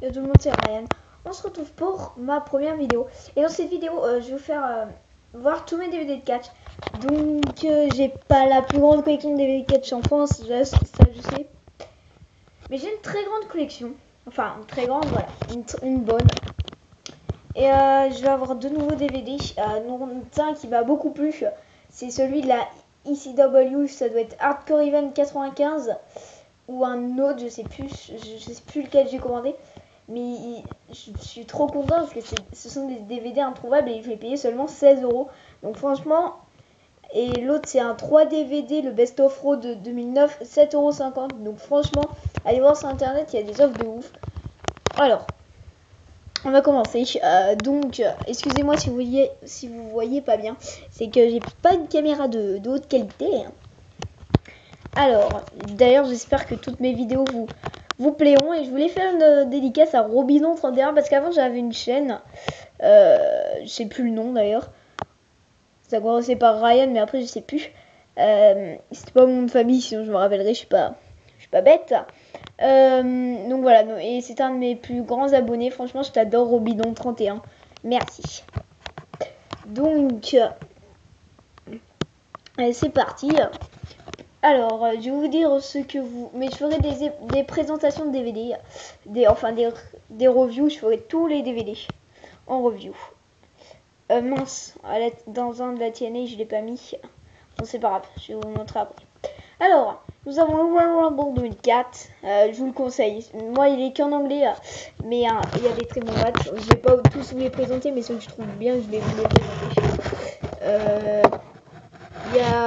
Yo tout le monde, c'est Ryan. On se retrouve pour ma première vidéo. Et dans cette vidéo, je vais vous faire voir tous mes DVD de catch. Donc, j'ai pas la plus grande collection de DVD de catch en France, ça je sais. Mais j'ai une très grande collection. Enfin, une très grande, voilà. Une bonne. Et je vais avoir deux nouveaux DVD. Un qui m'a beaucoup plu. C'est celui de la ECW. Ça doit être Hardcore Event 95. Ou un autre, je sais plus lequel j'ai commandé. Mais je suis trop content parce que ce sont des DVD introuvables et je l'ai payé seulement 16 €. Donc franchement, et l'autre c'est un 3 DVD, le Best of Raw de 2009, 7,50 €. Donc franchement, allez voir sur internet, il y a des offres de ouf. Alors, on va commencer. Excusez-moi si vous voyez pas bien. C'est que j'ai pas une caméra de haute qualité. Alors, d'ailleurs, j'espère que toutes mes vidéos vous plairont. Et je voulais faire une dédicace à Robidon31 parce qu'avant j'avais une chaîne. Je sais plus le nom d'ailleurs. Ça commençait par Ryan, mais après je sais plus. C'était pas mon nom de famille, sinon je me rappellerai. Je suis pas bête. Donc voilà. Et c'est un de mes plus grands abonnés. Franchement, je t'adore, Robidon31. Merci. Donc, c'est parti. Alors, je vais vous dire ce que vous... Mais je ferai des présentations de DVD, des reviews, je ferai tous les DVD en review. Mince, dans un de la TNA, je l'ai pas mis. Bon, c'est pas grave, je vais vous montrer après. Alors, nous avons le Royal Rumble 2004, je vous le conseille. Moi, il est qu'en anglais, mais il y a des très bons matchs. Je vais pas tous vous les présenter, mais ceux que je trouve bien, je vais vous les présenter. Il y a...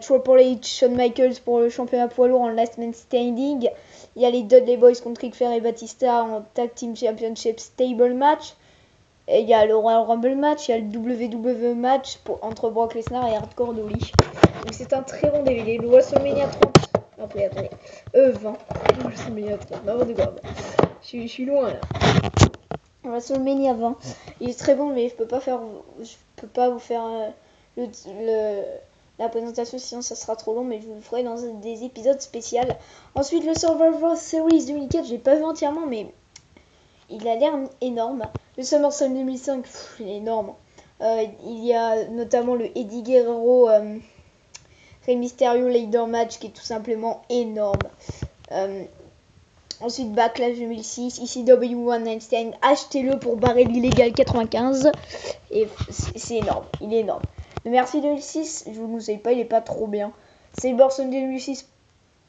Triple H, Shawn Michaels pour le championnat poids lourd en Last Man Standing. Il y a les Dudley Boys contre Ric Flair et Batista en Tag Team Championship Stable Match. Et il y a le Royal Rumble Match, il y a le WWE Match entre Brock Lesnar et Hardcore Dolly. Donc c'est un très bon DVD. Le WrestleMania 30. Attendez. 20. WrestleMania 30. Non, de quoi. Je suis loin là. WrestleMania 20. Il est très bon, mais je peux pas vous faire la présentation, sinon ça sera trop long, mais je vous le ferai dans des épisodes spéciaux. Ensuite, le Survivor Series 2004, j'ai pas vu entièrement, mais il a l'air énorme. Le SummerSlam 2005, il est énorme. Il y a notamment le Eddie Guerrero Rey Mysterio Ladder Match qui est tout simplement énorme. Ensuite, Backlash 2006, ECW One Night Stand, achetez-le pour barrer l'illégal 95. Et c'est énorme, il est énorme. Le Merci 2006, je vous le conseille pas, il est pas trop bien. Saber Sunday 2006,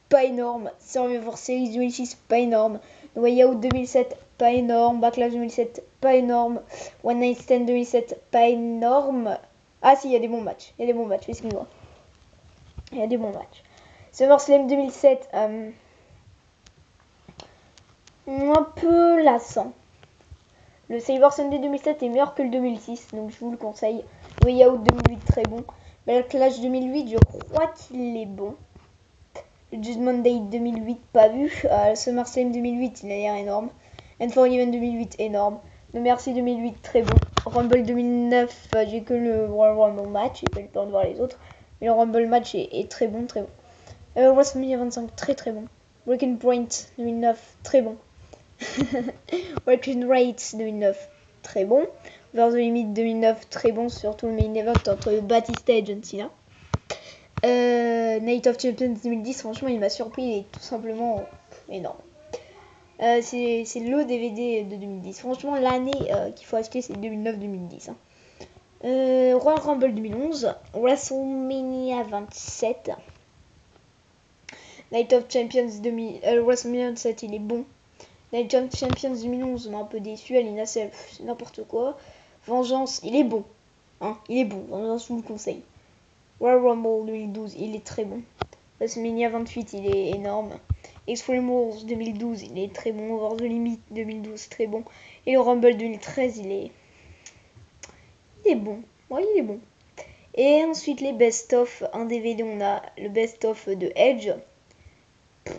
pas énorme. Survivor Series 2006, pas énorme. No Way Out 2007, pas énorme. Backlash 2007, pas énorme. One Night Stand 2007, pas énorme. Ah si, il y a des bons matchs. Excuse-moi. Il y a des bons matchs. SummerSlam 2007, un peu lassant. Le Saber Sunday 2007 est meilleur que le 2006, donc je vous le conseille. Way Out 2008, très bon. Backlash 2008, je crois qu'il est bon. Le Judgment Day 2008, pas vu. Le SummerSlam 2008, il a l'air énorme. Unforgiven 2008, énorme. No Mercy 2008, très bon. Rumble 2009, j'ai que le Royal Rumble match, j'ai pas eu le temps de voir les autres. Mais le Rumble match est très bon, très bon. WrestleMania 25, très bon. Breaking Point 2009, très bon. Breaking Rates 2009, très bon. Over the Limit 2009, très bon, surtout le main event entre Batista et John Cena. Night of Champions 2010, franchement il m'a surpris, il est tout simplement énorme. C'est le DVD de 2010. Franchement l'année qu'il faut acheter c'est 2009-2010. Royal Rumble 2011, WrestleMania 27, Night of Champions 2000, WrestleMania 27 il est bon. Night of Champions 2011 m'a un peu déçu. Alina c'est n'importe quoi. Vengeance il est bon, il est bon. Vengeance je vous le conseille. Royal Rumble 2012 il est très bon. WrestleMania 28 il est énorme. Extreme Rules 2012 il est très bon. Over the Limit 2012 très bon. Et le Rumble 2013 il est bon. Ouais il est bon. Et ensuite les best of. Un DVD on a le best of de Edge.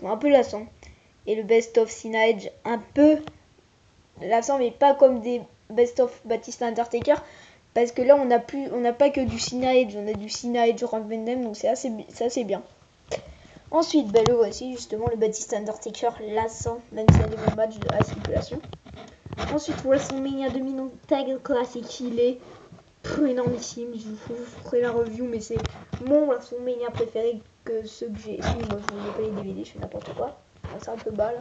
Un peu lassant. Et le best of Cena Edge un peu lassant, mais pas comme des best of Batista Undertaker. Parce que là on n'a pas que du Cena Edge, on a du Cena Edge Rock Van Dam, donc c'est assez bien. Ensuite, le voici justement, le Batista Undertaker lassant, même s'il y a des bons matchs à stipulation. Ensuite, WrestleMania 2000 Tag Classic, il est énormissime. Je vous ferai la review, mais c'est mon WrestleMania préféré que ceux que j'ai. Si, moi je voulais pas les DVD, je fais n'importe quoi. C'est un peu bas là.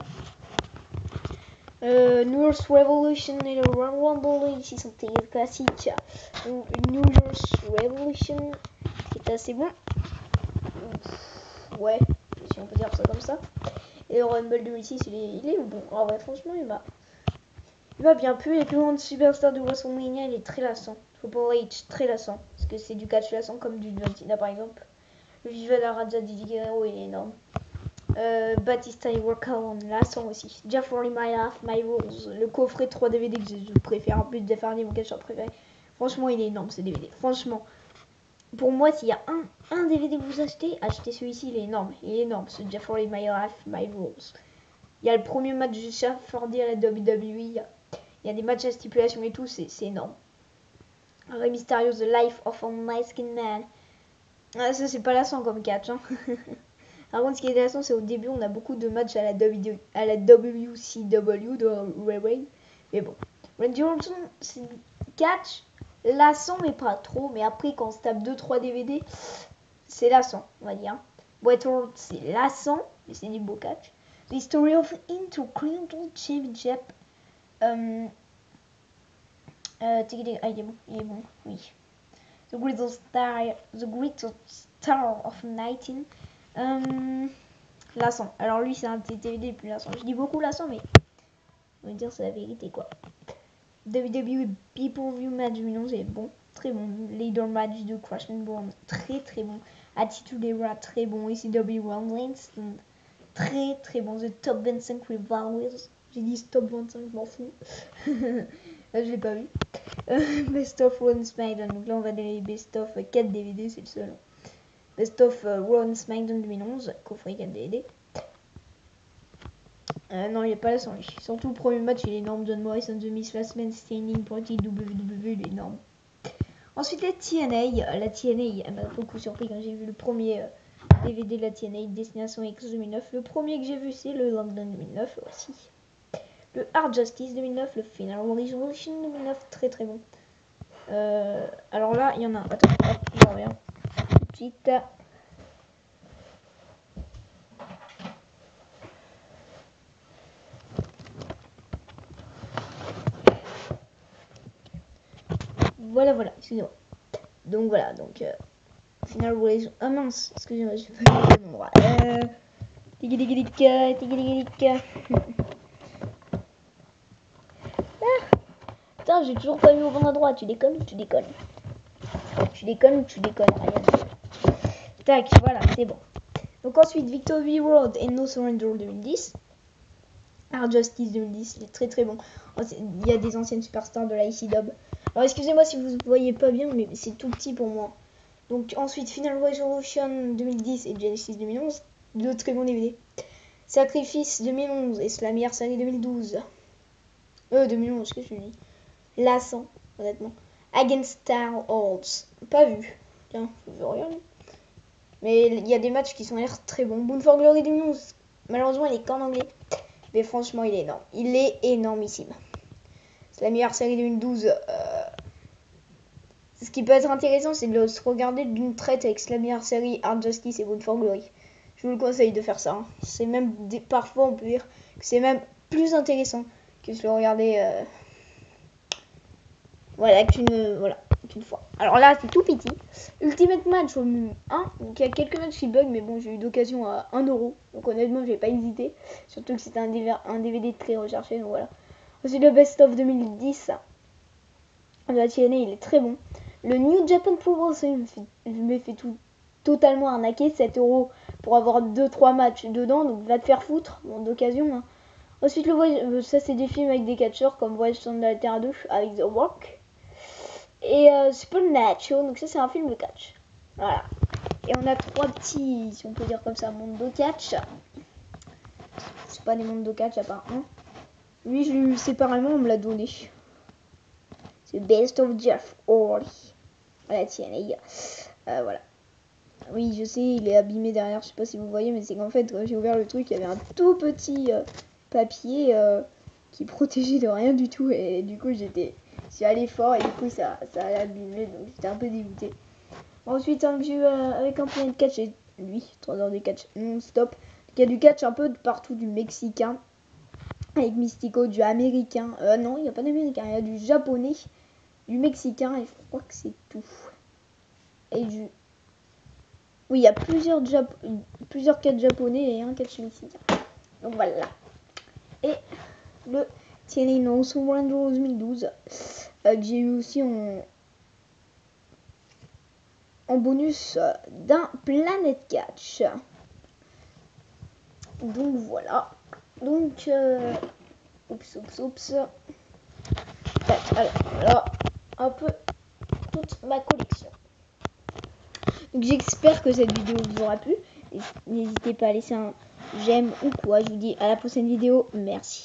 New Year's Revolution et le Royal Rumble ici sont des classiques. New Year's Revolution qui est assez bon. Ouais, si on peut dire ça comme ça. Et le Rumble 2006 il est bon. Ah ouais, franchement il va bien. Plus les plus grandes superstars de WrestleMania, il est très lassant. Triple H très lassant parce que c'est du catch lassant comme du Valentina par exemple. Le Viva la Raja Didi Guerrero il est énorme. Batista et Workout lassant aussi. Jeff Hardy, My Life, My Rules, le coffret 3 DVD que je préfère, en plus de Jeff Hardy, mon catcheur préféré. Franchement, il est énorme ce DVD. Franchement, pour moi, s'il y a un DVD que vous achetez celui-ci, il est énorme. Il est énorme, ce Jeff Hardy, My Life, My Rules. Il y a le premier match de Jeff Hardy à la WWE. Il y a des matchs à stipulation et tout, c'est énorme. Rey Mysterio, The Life of a Nice Skin Man. Ah, ça, c'est pas lassant comme catch, hein. Par contre, ce qui est intéressant, c'est au début, on a beaucoup de matchs à la WCW de Ray. Mais bon, Randy Orton, c'est catch lassant, mais pas trop. Mais après, quand on se tape 2-3 DVD, c'est lassant, on va dire. Bret Hart, c'est lassant, mais c'est du beau catch. The History of Intercontinental Championship. Il est bon, oui. The Greatest Star of 19. Lassant. Alors lui c'est un TTVD plus lassant. Je dis beaucoup lassant mais on va dire c'est la vérité quoi. WWE Pay-Per-View match 2011 est bon, très bon. Leader match de Crash and Burn, très très bon. Attitude Era, très bon. ECW Wrestling, très très bon. The Top 25 Rivals, j'ai dit Top 25, je m'en fous. Là je l'ai pas vu. Best of Raw SmackDown, donc là on va donner Best of 4 DVD, c'est le seul. Best of Raw SmackDown 2011, coffret 4 DVD. Non, il n'est pas là sans lui. Surtout le premier match, il est énorme. John Morrison, The Miz, Last Man Standing pour le titre WWE, il est énorme. Ensuite, la TNA. La TNA, elle m'a beaucoup surpris quand j'ai vu le premier DVD de la TNA, Destination X 2009. Le premier que j'ai vu, c'est le London 2009 aussi. Le Hard Justice 2009, le Final Resolution 2009, très très bon. Alors là, il y en a un. Attends, hop, je reviens. Tout de suite. Voilà, excusez-moi. Donc voilà, Final Relation. Ah mince, excusez-moi, j'ai pas vu mon droit. Putain, j'ai toujours pas mis au bon endroit. Tu déconnes ou tu déconnes? Tu déconnes ou tu déconnes? Rien. Tac, voilà, c'est bon. Donc ensuite, Victory Road et No Surrender 2010. Hard Justice 2010, il est très très bon. Il y a des anciennes superstars de la ICW. Alors excusez-moi si vous ne voyez pas bien, mais c'est tout petit pour moi. Donc ensuite, Final Resolution 2010 et Genesis 2011, deux très bons DVD. Sacrifice 2011 et Slammier Série 2012. 2011, qu'est-ce que je dis? Lassant, honnêtement. Against Star Odds, pas vu. Tiens, je veux regarder. Mais il y a des matchs qui sont l'air très bons. Bound for Glory 2011, malheureusement il est qu'en anglais. Mais franchement, il est énorme. Il est énormissime. C'est la meilleure série 2012. Ce qui peut être intéressant, c'est de se regarder d'une traite avec la meilleure série Hard Justice et Bound for Glory. Je vous le conseille de faire ça. Hein. C'est même parfois, on peut dire que c'est même plus intéressant que de le regarder. Qu'une fois. Alors là, c'est tout petit. Ultimate Match volume 1. Donc il y a quelques matchs qui bug, mais bon, j'ai eu d'occasion à 1€. Donc honnêtement, j'ai pas hésité. Surtout que c'était un DVD très recherché. Donc voilà. Ensuite, le Best of 2010. La TNA, il est très bon. Le New Japan Pro Wrestling, je me fais totalement arnaquer. 7€ pour avoir 2-3 matchs dedans. Donc va te faire foutre. Bon, d'occasion. Hein. Ensuite, ça c'est des films avec des catcheurs comme Voyage sur la Terre 2 avec The Rock. Et Supernatural, donc ça c'est un film de catch. Voilà. Et on a 3 petits, si on peut dire comme ça, mondes de catch. C'est pas des mondes de catch à part un. Lui, je l'ai eu séparément, on me l'a donné. C'est Best of Jeff Hardy. Voilà, tiens les gars. Voilà. Oui, je sais, il est abîmé derrière, je sais pas si vous voyez, mais c'est qu'en fait, quand j'ai ouvert le truc, il y avait un tout petit papier qui protégeait de rien du tout. Et du coup, je suis allé fort et du coup, ça a abîmé, donc j'étais un peu dégoûté. Ensuite, un jeu avec un plan de catch, et lui, 3 heures de catch non-stop. Il y a du catch un peu de partout, du mexicain, avec Mystico, du américain. Non, il n'y a pas d'américain, il y a du japonais, du mexicain, et je crois que c'est tout. Et du... Oui, il y a plusieurs catchs japonais et un catch mexicain. Donc voilà. Et le Tirino Ranger 2012, que j'ai eu aussi en bonus d'un Planet Catch. Donc voilà. Donc, oups. Alors, voilà un peu toute ma collection. Donc j'espère que cette vidéo vous aura plu. N'hésitez pas à laisser un j'aime ou quoi. Je vous dis à la prochaine vidéo. Merci.